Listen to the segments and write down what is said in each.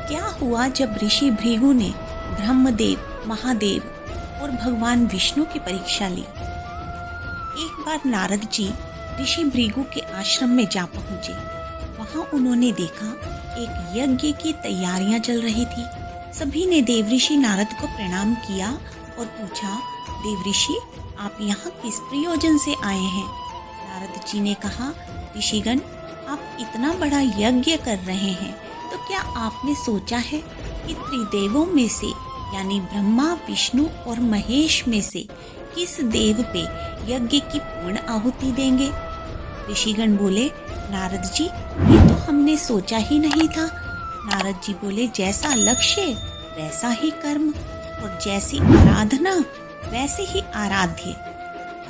क्या हुआ जब ऋषि भृगु ने ब्रह्मदेव, महादेव और भगवान विष्णु की परीक्षा ली। एक बार नारद जी ऋषि भृगु के आश्रम में जा पहुंचे। वहां उन्होंने देखा एक यज्ञ की तैयारियां चल रही थी। सभी ने देवऋषि नारद को प्रणाम किया और पूछा, देवऋषि आप यहाँ किस प्रयोजन से आए हैं? नारद जी ने कहा, ऋषिगण आप इतना बड़ा यज्ञ कर रहे हैं तो क्या आपने सोचा है कि त्रिदेवों में से यानी ब्रह्मा, विष्णु और महेश में से किस देव पे यज्ञ की पूर्ण आहुति देंगे? ऋषिगण बोले, नारद जी ये तो हमने सोचा ही नहीं था। नारद जी बोले, जैसा लक्ष्य वैसा ही कर्म और जैसी आराधना वैसे ही आराध्य।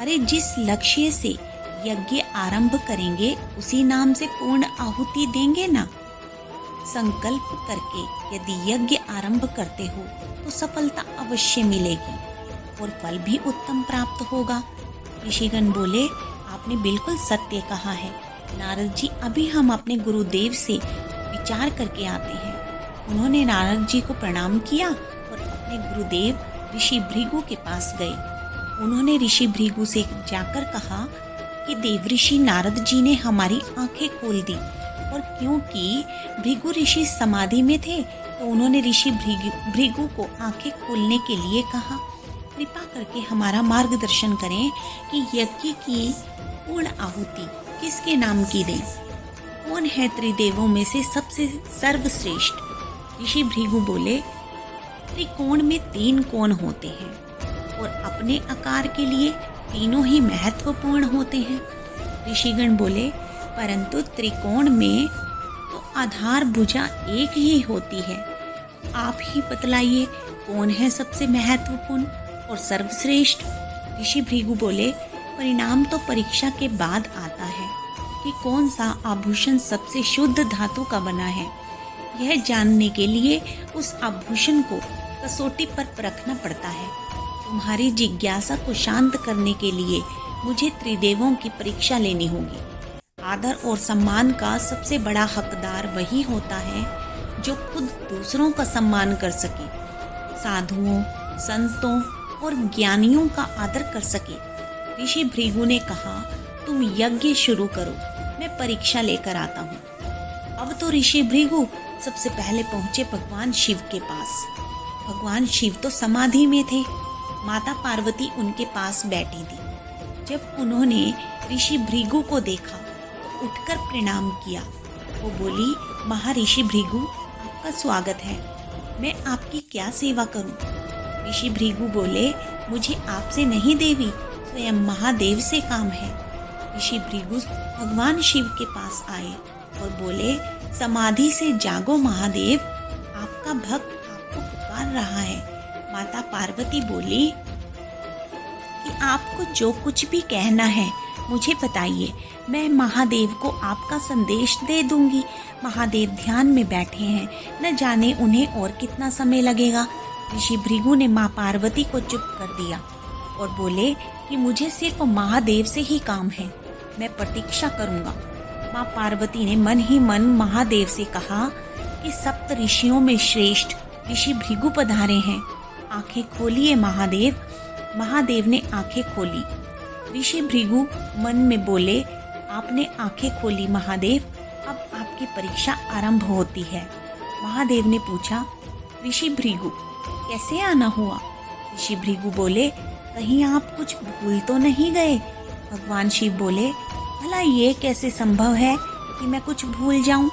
अरे जिस लक्ष्य से यज्ञ आरंभ करेंगे उसी नाम से पूर्ण आहुति देंगे ना। संकल्प करके यदि यज्ञ आरंभ करते हो तो सफलता अवश्य मिलेगी और फल भी उत्तम प्राप्त होगा। ऋषिगण बोले, आपने बिल्कुल सत्य कहा है। नारद जी अभी हम अपने गुरुदेव से विचार करके आते हैं। उन्होंने नारद जी को प्रणाम किया और अपने गुरुदेव ऋषि भृगु के पास गए। उन्होंने ऋषि भृगु से जाकर कहा कि देवऋषि नारद जी ने हमारी आंखें खोल दी और क्योंकि भृगु ऋषि समाधि में थे तो उन्होंने ऋषि भृगु को आंखें खोलने के लिए कहा। कृपा करके हमारा मार्गदर्शन करें कि यज्ञ की पूर्ण आहुति किसके नाम की दें? कौन है त्रिदेवों में से सबसे सर्वश्रेष्ठ? ऋषि भृगु बोले, त्रिकोण में 3 कोण होते हैं और अपने आकार के लिए तीनों ही महत्वपूर्ण होते हैं। ऋषिगण बोले, परंतु त्रिकोण में तो आधार भुजा एक ही होती है। आप ही बतलाइए कौन है सबसे महत्वपूर्ण और सर्वश्रेष्ठ? ऋषि भृगु बोले, परिणाम तो परीक्षा के बाद आता है कि कौन सा आभूषण सबसे शुद्ध धातु का बना है। यह जानने के लिए उस आभूषण को कसौटी पर परखना पड़ता है। तुम्हारी जिज्ञासा को शांत करने के लिए मुझे त्रिदेवों की परीक्षा लेनी होगी। आदर और सम्मान का सबसे बड़ा हकदार वही होता है जो खुद दूसरों का सम्मान कर सके, साधुओं, संतों और ज्ञानियों का आदर कर सके। ऋषि भृगु ने कहा, तुम यज्ञ शुरू करो, मैं परीक्षा लेकर आता हूँ। अब तो ऋषि भृगु सबसे पहले पहुंचे भगवान शिव के पास। भगवान शिव तो समाधि में थे। माता पार्वती उनके पास बैठी थी। जब उन्होंने ऋषि भृगु को देखा तो उठकर प्रणाम किया। वो बोली, महर्षि भृगु आपका स्वागत है, मैं आपकी क्या सेवा करूं? ऋषि भृगु बोले, मुझे आपसे नहीं देवी स्वयं महादेव से काम है। ऋषि भृगु भगवान शिव के पास आए और बोले, समाधि से जागो महादेव, आपका भक्त आपको पुकार रहा है। माता पार्वती बोली कि आपको जो कुछ भी कहना है मुझे बताइए, मैं महादेव को आपका संदेश दे दूंगी। महादेव ध्यान में बैठे हैं, न जाने उन्हें और कितना समय लगेगा। ऋषि भृगु ने माँ पार्वती को चुप कर दिया और बोले कि मुझे सिर्फ महादेव से ही काम है, मैं प्रतीक्षा करूंगा। माँ पार्वती ने मन ही मन महादेव से कहा कि सप्त ऋषियों में श्रेष्ठ ऋषि भृगु पधारे हैं, आंखें खोलिए महादेव। महादेव ने आंखें खोली। ऋषि भृगु मन में बोले, आपने आंखें खोली महादेव, अब आपकी परीक्षा आरंभ होती है। महादेव ने पूछा, ऋषि भृगु कैसे आना हुआ? ऋषि भृगु बोले, कहीं आप कुछ भूल तो नहीं गए? भगवान शिव बोले, भला ये कैसे संभव है कि मैं कुछ भूल जाऊं?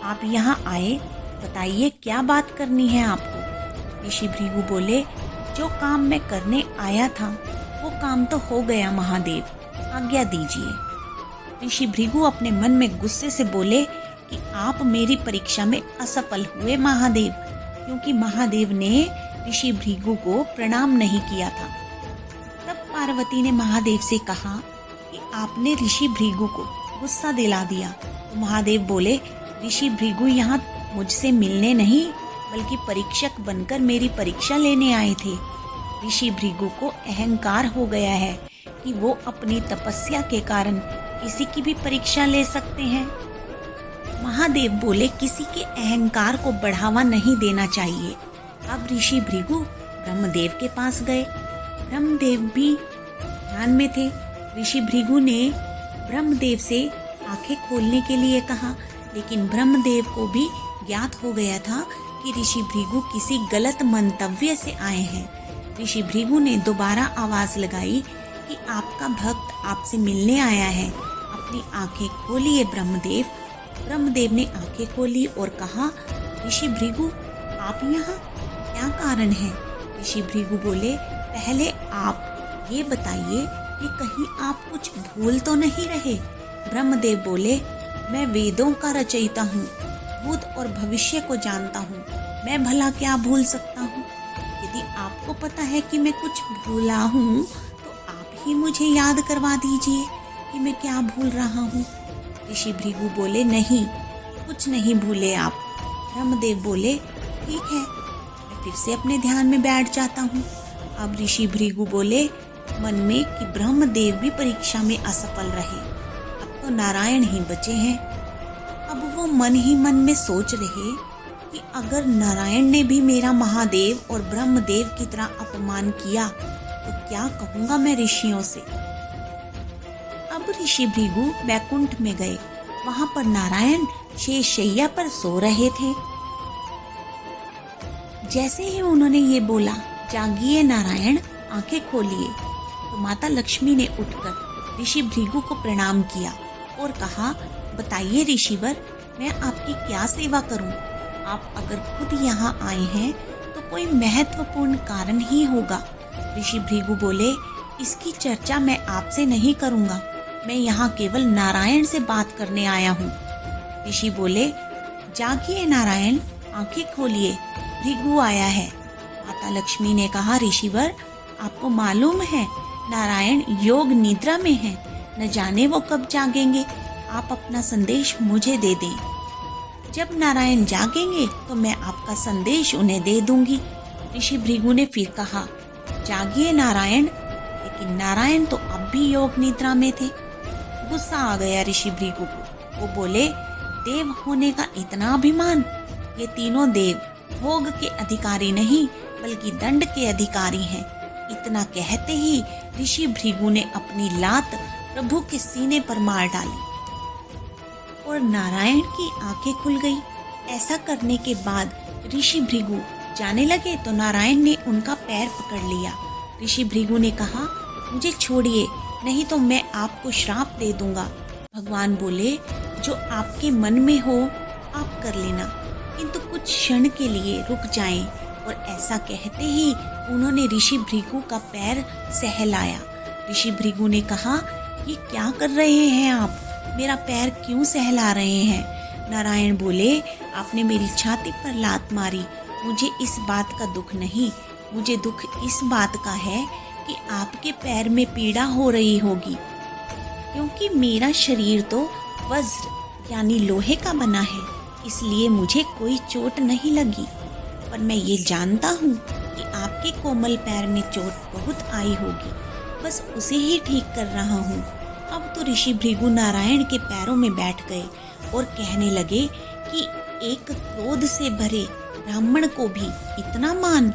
आप यहाँ आए, बताइए क्या बात करनी है आपको? ऋषि भृगु बोले, जो काम मैं करने आया था वो काम तो हो गया महादेव, आज्ञा दीजिए। ऋषि भृगु अपने मन में गुस्से से बोले कि आप मेरी परीक्षा में असफल हुए महादेव, क्योंकि महादेव ने ऋषि भृगु को प्रणाम नहीं किया था। तब पार्वती ने महादेव से कहा कि आपने ऋषि भृगु को गुस्सा दिला दिया। तो महादेव बोले, ऋषि भृगु यहाँ मुझसे मिलने नहीं बल्कि परीक्षक बनकर मेरी परीक्षा लेने आए थे। ऋषि भृगु को अहंकार हो गया है कि वो अपनी तपस्या के कारण किसी की भी परीक्षा ले सकते हैं। महादेव बोले किसी के अहंकार को बढ़ावा नहीं देना चाहिए। अब ऋषि भृगु ब्रह्मदेव के पास गए। ब्रह्मदेव भी ध्यान में थे। ऋषि भृगु ने ब्रह्मदेव से आंखें खोलने के लिए कहा, लेकिन ब्रह्मदेव को भी ज्ञात हो गया था कि ऋषि भृगु किसी गलत मंतव्य से आए हैं। ऋषि भृगु ने दोबारा आवाज लगाई कि आपका भक्त आपसे मिलने आया है, अपनी आंखें खोलिए ब्रह्मदेव। ब्रह्मदेव ने आंखें खोली और कहा, ऋषि भृगु आप यहाँ, क्या कारण है? ऋषि भृगु बोले, पहले आप ये बताइए कि कहीं आप कुछ भूल तो नहीं रहे? ब्रह्मदेव बोले, मैं वेदों का रचयिता हूँ, भूत और भविष्य को जानता हूँ, मैं भला क्या भूल सकता हूँ? यदि आपको पता है कि मैं कुछ भूला हूँ तो आप ही मुझे याद करवा दीजिए कि मैं क्या भूल रहा हूँ। ऋषि भृगु बोले, नहीं, कुछ नहीं भूले आप। ब्रह्मदेव बोले, ठीक है, मैं फिर से अपने ध्यान में बैठ जाता हूँ। अब ऋषि भृगु बोले मन में कि ब्रह्मदेव भी परीक्षा में असफल रहे, अब तो नारायण ही बचे हैं। अब वो मन ही मन में सोच रहे कि अगर नारायण ने भी मेरा महादेव और ब्रह्मदेव की तरह अपमान किया तो क्या कहूँगा मैं ऋषियों से। अब ऋषि भृगु वैकुंठ में गए। वहां पर नारायण शेषशैया पर सो रहे थे। जैसे ही उन्होंने ये बोला, जागिए नारायण, आंखें खोलिए, तो माता लक्ष्मी ने उठकर ऋषि भृगु को प्रणाम किया और कहा, बताइए ऋषिवर, मैं आपकी क्या सेवा करूं? आप अगर खुद यहाँ आए हैं तो कोई महत्वपूर्ण कारण ही होगा। ऋषि भृगु बोले, इसकी चर्चा मैं आपसे नहीं करूंगा, मैं यहाँ केवल नारायण से बात करने आया हूँ। ऋषि बोले, जागिए नारायण, आंखें खोलिए, भृगु आया है। माता लक्ष्मी ने कहा, ऋषिवर, आपको मालूम है नारायण योग निद्रा में हैं, न जाने वो कब जागेंगे, आप अपना संदेश मुझे दे दें। जब नारायण जागेंगे तो मैं आपका संदेश उन्हें दे दूंगी। ऋषि भृगु ने फिर कहा, जागिए नारायण, लेकिन नारायण तो अब भी योग निद्रा में थे। गुस्सा आ गया ऋषि भृगु को। वो बोले, देव होने का इतना अभिमान? ये तीनों देव भोग के अधिकारी नहीं बल्कि दंड के अधिकारी हैं। इतना कहते ही ऋषि भृगु ने अपनी लात प्रभु के सीने पर मार डाली और नारायण की आंखें खुल गई। ऐसा करने के बाद ऋषि भृगु जाने लगे तो नारायण ने उनका पैर पकड़ लिया। ऋषि भृगु ने कहा, मुझे छोड़िए, नहीं तो मैं आपको श्राप दे दूंगा। भगवान बोले, जो आपके मन में हो आप कर लेना, किंतु कुछ क्षण के लिए रुक जाएं। और ऐसा कहते ही उन्होंने ऋषि भृगु का पैर सहलाया। ऋषि भृगु ने कहा, ये क्या कर रहे हैं आप? मेरा पैर क्यों सहला रहे हैं? नारायण बोले, आपने मेरी छाती पर लात मारी, मुझे इस बात का दुख नहीं, मुझे दुख इस बात का है कि आपके पैर में पीड़ा हो रही होगी, क्योंकि मेरा शरीर तो वज्र यानी लोहे का बना है, इसलिए मुझे कोई चोट नहीं लगी। पर मैं ये जानता हूँ कि आपके कोमल पैर में चोट बहुत आई होगी, बस उसे ही ठीक कर रहा हूँ। अब तो ऋषि भृगु नारायण के पैरों में बैठ गए और कहने लगे कि एक क्रोध से भरे ब्राह्मण को भी इतना मान?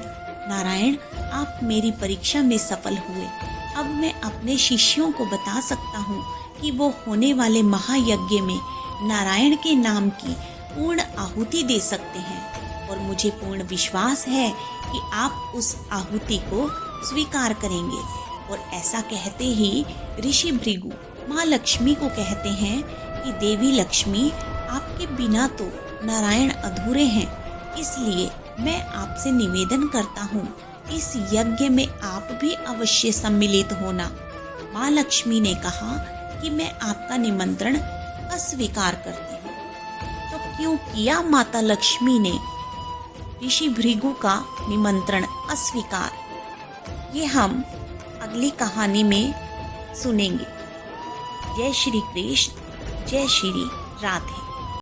नारायण, आप मेरी परीक्षा में सफल हुए। अब मैं अपने शिष्यों को बता सकता हूँ कि वो होने वाले महायज्ञ में नारायण के नाम की पूर्ण आहुति दे सकते हैं, और मुझे पूर्ण विश्वास है कि आप उस आहुति को स्वीकार करेंगे। और ऐसा कहते ही ऋषि भृगु माँ लक्ष्मी को कहते हैं कि देवी लक्ष्मी, आपके बिना तो नारायण अधूरे हैं, इसलिए मैं आपसे निवेदन करता हूँ इस यज्ञ में आप भी अवश्य सम्मिलित होना। माँ लक्ष्मी ने कहा कि मैं आपका निमंत्रण अस्वीकार करती हूँ। तो क्यों किया माता लक्ष्मी ने ऋषि भृगु का निमंत्रण अस्वीकार? ये हम अगली कहानी में सुनेंगे। जय श्री कृष्ण, जय श्री राधे।